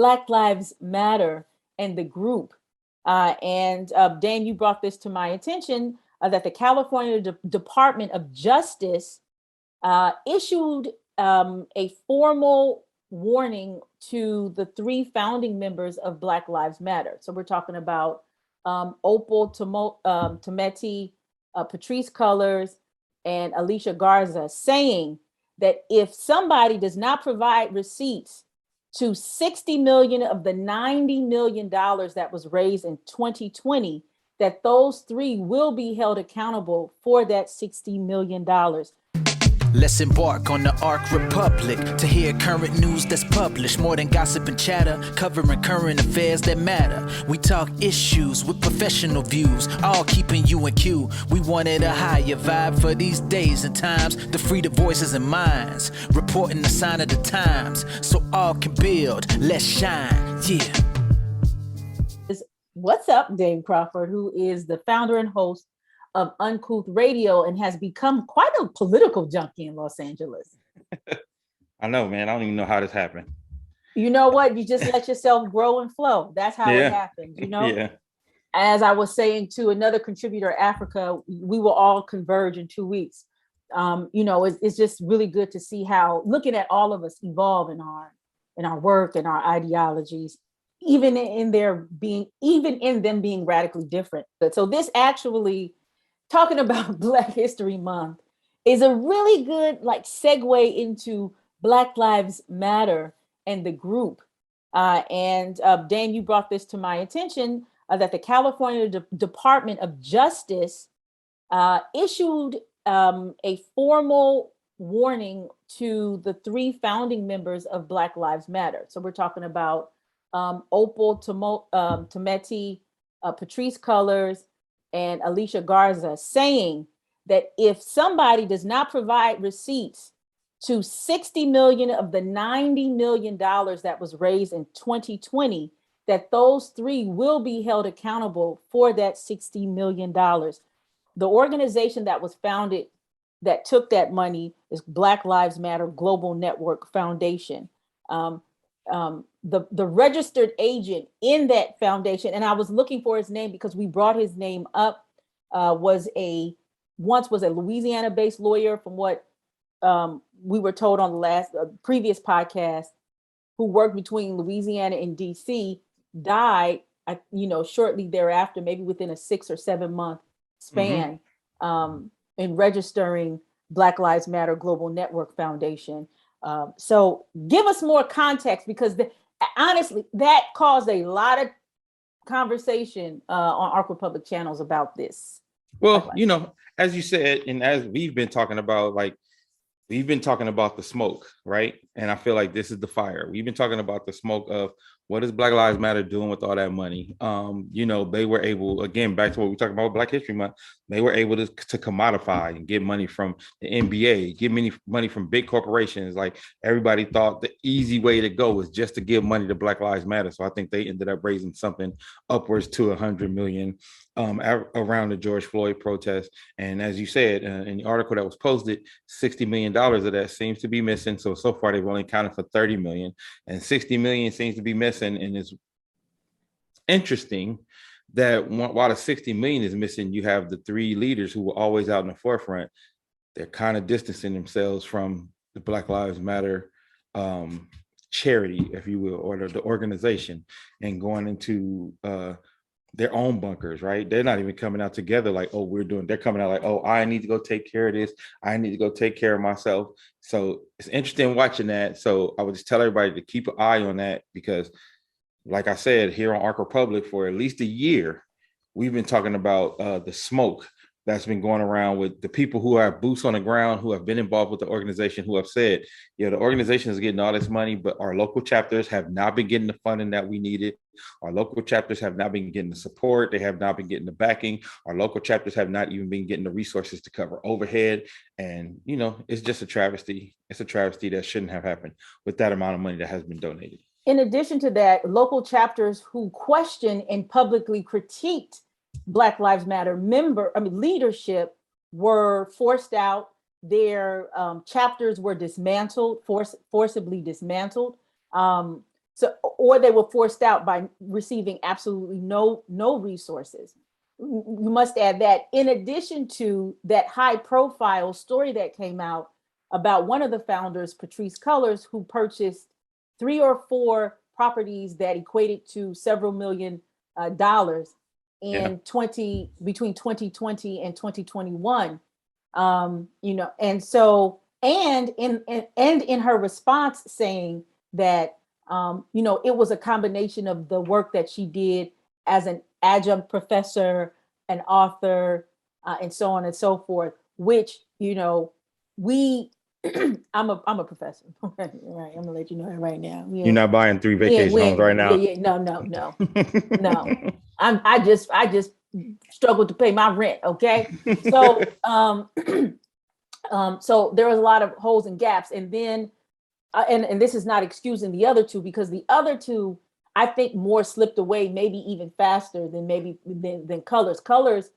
Black Lives Matter and the group. And Dan, you brought this to my attention that the California Department of Justice issued a formal warning to the three founding members of Black Lives Matter. So we're talking about Opal Tometi, Patrisse Cullors, and Alicia Garza, saying that if somebody does not provide receipts to 60 million of the $90 million that was raised in 2020, that those three will be held accountable for that $60 million. Let's embark on the Arc Republic to hear current news that's published. More than gossip and chatter, covering current affairs that matter. We talk issues with professional views, all keeping you in queue. We wanted a higher vibe for these days and times, to free the voices and minds, reporting the sign of the times, so all can build, let's shine, yeah. What's up, Dave Crawford, who is the founder and host of Uncouth Radio and has become quite a political junkie in Los Angeles. I know, man. I don't even know how this happened. You know what? You just let yourself grow and flow. That's how it happened, you know? Yeah. As I was saying to another contributor, Africa, we will all converge in 2 weeks. You know, it's just really good to see how, looking at all of us evolve in our work and our ideologies, even in them being radically different. So this actually, talking about Black History Month, is a really good segue into Black Lives Matter and the group. And Dan, you brought this to my attention that the California Department of Justice issued a formal warning to the three founding members of Black Lives Matter. So we're talking about Opal Tometi, Patrisse Cullors, and Alicia Garza, saying that if somebody does not provide receipts to 60 million of the $90 million that was raised in 2020, that those three will be held accountable for that $60 million. The organization that was founded that took that money is Black Lives Matter Global Network Foundation. The registered agent in that foundation, and I was looking for his name because we brought his name up, was a Louisiana-based lawyer, from what we were told on the previous podcast, who worked between Louisiana and DC, died, shortly thereafter, maybe within a 6 or 7 month span, in registering Black Lives Matter Global Network Foundation. So give us more context, because honestly, that caused a lot of conversation on Arc Republic channels about this. Well, as you said, and as we've been talking about, we've been talking about the smoke, right? And I feel like this is the fire. We've been talking about the smoke of what is Black Lives Matter doing with all that money. They were able, again, back to what we talked about Black History Month, they were able to commodify and get money from the NBA, get money from big corporations. Like, everybody thought the easy way to go was just to give money to Black Lives Matter. So I think they ended up raising something upwards to 100 million around the George Floyd protest. And as you said in the article that was posted, $60 million of that seems to be missing. So far they've only accounted for 30 million, and 60 million seems to be missing. And it's interesting that while the 60 million is missing, you have the three leaders who were always out in the forefront. They're kind of distancing themselves from the Black Lives Matter charity, if you will, or the organization, and going into their own bunkers, right? They're not even coming out together like, oh, they're coming out like, oh, I need to go take care of this. I need to go take care of myself. So it's interesting watching that. So I would just tell everybody to keep an eye on that, because like I said, here on Arc Republic for at least a year, we've been talking about the smoke that's been going around with the people who have boots on the ground, who have been involved with the organization, who have said, the organization is getting all this money, but our local chapters have not been getting the funding that we needed. Our local chapters have not been getting the support. They have not been getting the backing. Our local chapters have not even been getting the resources to cover overhead. And, it's just a travesty. It's a travesty that shouldn't have happened with that amount of money that has been donated. In addition to that, local chapters who questioned and publicly critiqued Black Lives Matter leadership were forced out. Their chapters were dismantled, forcibly dismantled. So So, or they were forced out by receiving absolutely no resources. You must add that in addition to that high profile story that came out about one of the founders, Patrisse Cullors, who purchased 3 or 4 properties that equated to several million dollars in between 2020 and 2021. And so, and in her response saying that, it was a combination of the work that she did as an adjunct professor, an author, and so on and so forth, which, I'm a professor. Right. I'm gonna let you know that right now. You're not buying 3 vacation homes right now. No. I just struggled to pay my rent. Okay. So, so there was a lot of holes and gaps, and then, and this is not excusing the other 2, because the other 2, I think, more slipped away, maybe even faster than than Cullors. Cullors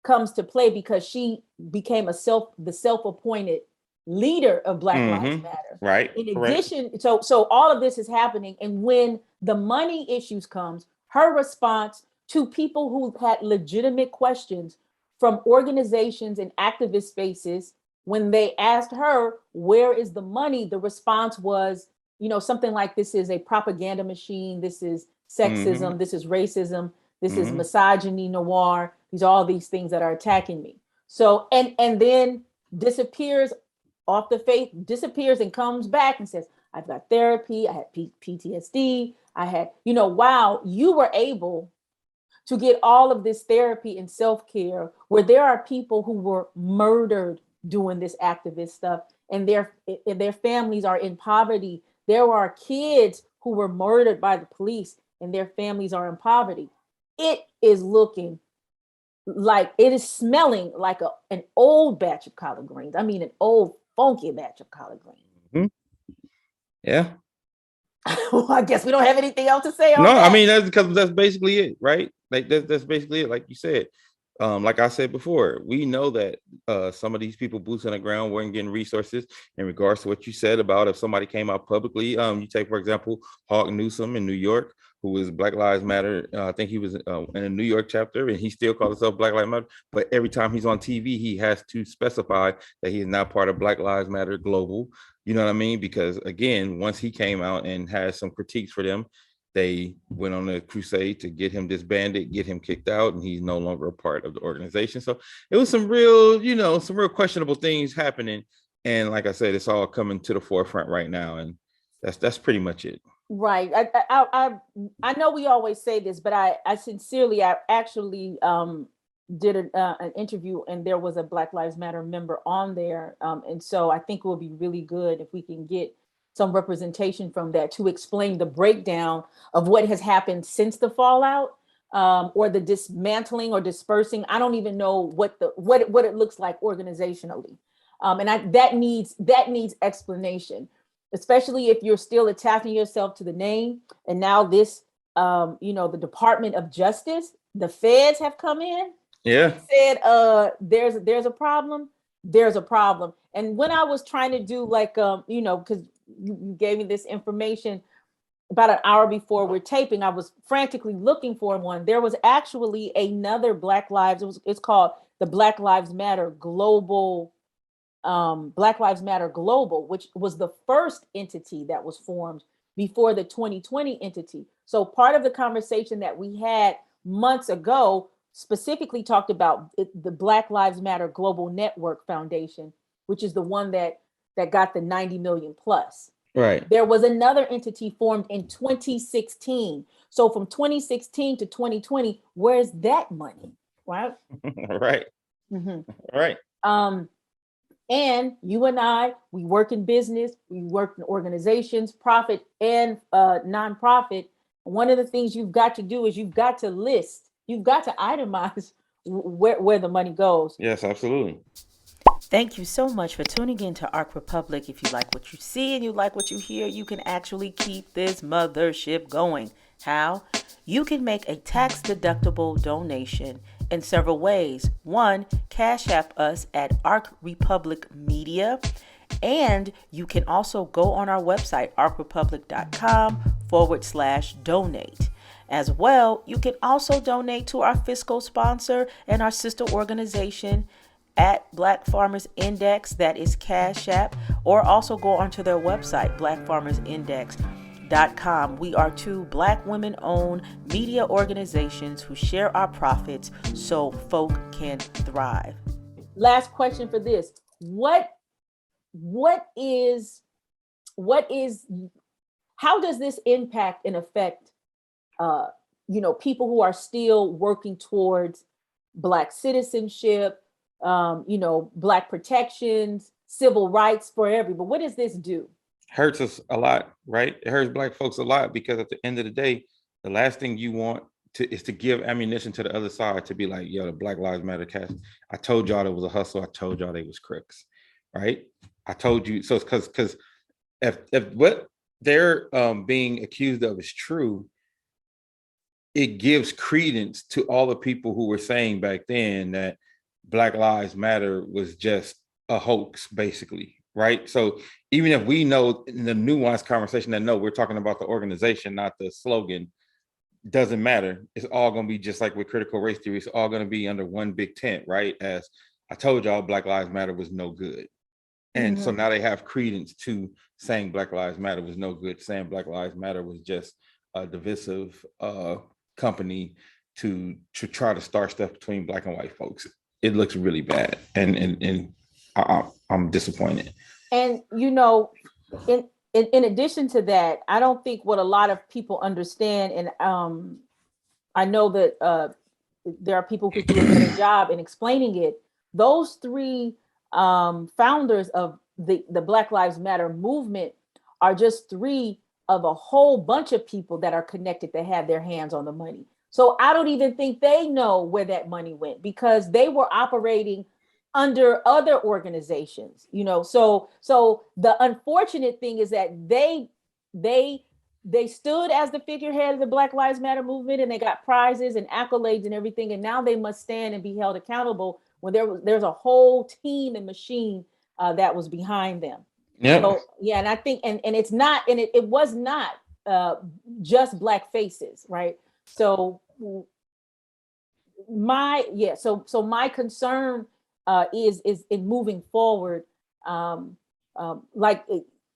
comes to play because she became the self-appointed leader of Black Lives Matter. Right. In addition, so all of this is happening, and when the money issues comes, her response to people who had legitimate questions from organizations and activist spaces, when they asked her, where is the money? The response was, something like, this is a propaganda machine. This is sexism. This is racism. This is misogyny noir. These are all these things that are attacking me. So, and then disappears off the face, disappears and comes back and says, I've got therapy. I had PTSD. I had, wow, you were able to get all of this therapy and self-care where there are people who were murdered doing this activist stuff, and their families are in poverty. There are kids who were murdered by the police and their families are in poverty. It is looking like, it is smelling like an old batch of collard greens. I mean, an old funky batch of collard greens. Yeah. Well, I guess we don't have anything else to say on that. I mean, that's because that's basically it, right? Like that's basically it. Like you said, like I said before, we know that some of these people, boots on the ground, weren't getting resources. In regards to what you said about if somebody came out publicly, you take, for example, Hawk Newsom in New York, who is Black Lives Matter. I think he was in a New York chapter, and he still calls himself Black Lives Matter. But every time he's on TV, he has to specify that he is not part of Black Lives Matter Global. You know what I mean? Because again, once he came out and had some critiques for them, they went on a crusade to get him disbanded, get him kicked out, and he's no longer a part of the organization. So it was some real, some real questionable things happening. And like I said, it's all coming to the forefront right now. And that's pretty much it. Right. I know we always say this, but I actually did an interview, and there was a Black Lives Matter member on there. And so I think it will be really good if we can get some representation from that to explain the breakdown of what has happened since the fallout, or the dismantling or dispersing. I don't even know what it looks like organizationally. And that needs explanation, especially if you're still attaching yourself to the name. And now this, the Department of Justice, the feds have come in. Yeah. Said, there's a problem. There's a problem. And when I was trying to do because you gave me this information about an hour before we're taping, I was frantically looking for one. There was actually another it's called the Black Lives Matter Global, which was the first entity that was formed before the 2020 entity. So part of the conversation that we had months ago specifically talked about the Black Lives Matter Global Network Foundation, which is the one that got the 90 million plus. Right. There was another entity formed in 2016. So from 2016 to 2020, where's that money? Right. Right. Right. And you and I, we work in business, we work in organizations, profit and nonprofit. One of the things you've got to do is you've got to itemize where the money goes. Yes, absolutely. Thank you so much for tuning in to Arc Republic. If you like what you see and you like what you hear, you can actually keep this mothership going. How? You can make a tax-deductible donation in several ways. One, Cash App us at Arc Republic Media. And you can also go on our website, arcrepublic.com donate. As well, you can also donate to our fiscal sponsor and our sister organization at Black Farmers Index, that is Cash App, or also go onto their website, blackfarmersindex.com. We are two Black women-owned media organizations who share our profits so folk can thrive. Last question for this. What is how does this impact and affect people who are still working towards Black citizenship, Black protections, civil rights for everybody? What does this do? Hurts us a lot, right? It hurts Black folks a lot, because at the end of the day, the last thing you want is to give ammunition to the other side to be like, yo, the Black Lives Matter cast. I told y'all it was a hustle. I told y'all they was crooks, right? I told you. So it's because if what they're being accused of is true, it gives credence to all the people who were saying back then that Black Lives Matter was just a hoax, basically, right? So even if we know in the nuanced conversation that no, we're talking about the organization, not the slogan, doesn't matter. It's all going to be just like with critical race theory. It's all going to be under one big tent, right? As I told y'all, Black Lives Matter was no good. And so now they have credence to saying Black Lives Matter was no good, saying Black Lives Matter was just a divisive company to try to start stuff between Black and white folks. It looks really bad, and I'm disappointed. And in addition to that, I don't think what a lot of people understand, and I know that there are people who do a better job in explaining it. Those three founders of the Black Lives Matter movement are just three of a whole bunch of people that are connected that have their hands on the money. So I don't even think they know where that money went, because they were operating under other organizations, So the unfortunate thing is that they stood as the figurehead of the Black Lives Matter movement, and they got prizes and accolades and everything, and now they must stand and be held accountable when there's a whole team and machine that was behind them. Yeah. So, yeah, and I think and it's not, and it was not just Black faces, right? So my concern is in moving forward,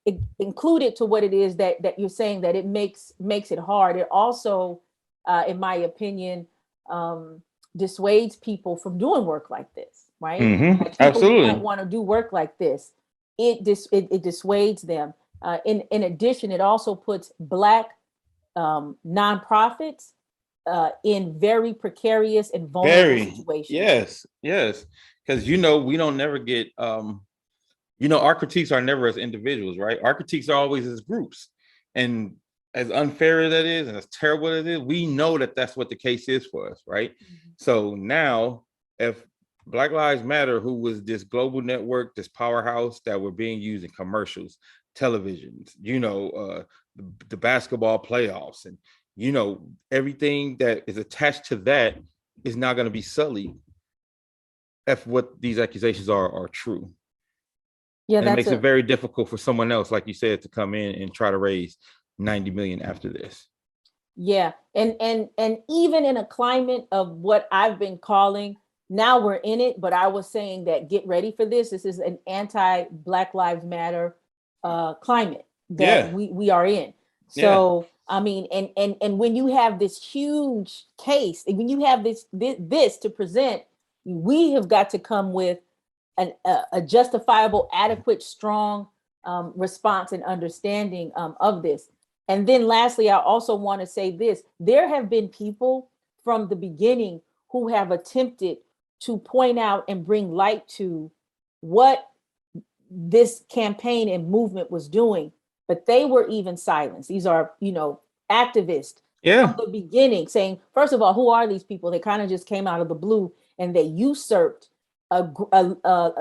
it included to what it is that you're saying, that it makes it hard. It also, in my opinion, dissuades people from doing work like this, right? Like Absolutely. Who want to do work like this. It dissuades them. In addition, it also puts Black nonprofits in very precarious and vulnerable situations. Yes. Because we don't never get our critiques are never as individuals, right? Our critiques are always as groups. And as unfair as that is, and as terrible as it is, we know that that's what the case is for us, right? So now, if Black Lives Matter, who was this global network, this powerhouse that were being used in commercials, televisions, the basketball playoffs, and everything that is attached to that is not going to be sullied if what these accusations are true. Yeah, and it makes it very difficult for someone else, like you said, to come in and try to raise 90 million after this. Yeah, and even in a climate of what I've been calling, now we're in it, but I was saying that get ready for this. This is an anti-Black Lives Matter climate that we are in. So I mean, and when you have this huge case, and when you have this to present, we have got to come with a justifiable, adequate, strong response and understanding of this. And then lastly, I also want to say this. There have been people from the beginning who have attempted to point out and bring light to what this campaign and movement was doing, but they were even silenced. These are, activists from the beginning saying, first of all, who are these people? They kind of just came out of the blue, and they usurped a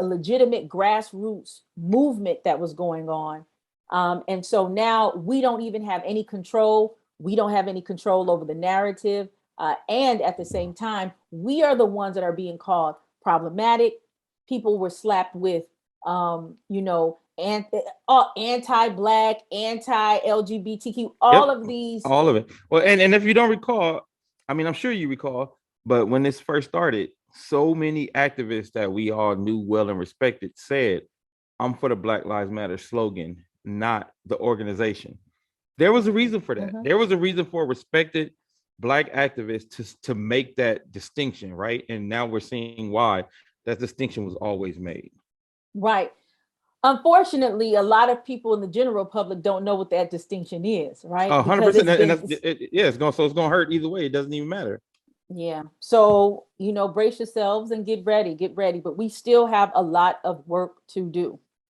legitimate grassroots movement that was going on. And so now we don't even have any control. We don't have any control over the narrative. And at the same time, we are the ones that are being called problematic. People were slapped with, and anti-black, anti-LGBTQ, Yep, all of these. all of it. Well, and if you don't recall, I mean, I'm sure you recall, but when this first started, so many activists that we all knew well and respected said, "I'm for the Black Lives Matter" slogan, not the organization. There was a reason for that. There was a reason for respected Black activists to make that distinction, right? And now we're seeing why that distinction was always made. Right. Unfortunately, a lot of people in the general public don't know what that distinction is, right? 100%. And yeah, it's gonna hurt either way. It doesn't even matter. Yeah. So, brace yourselves and get ready. But we still have a lot of work to do.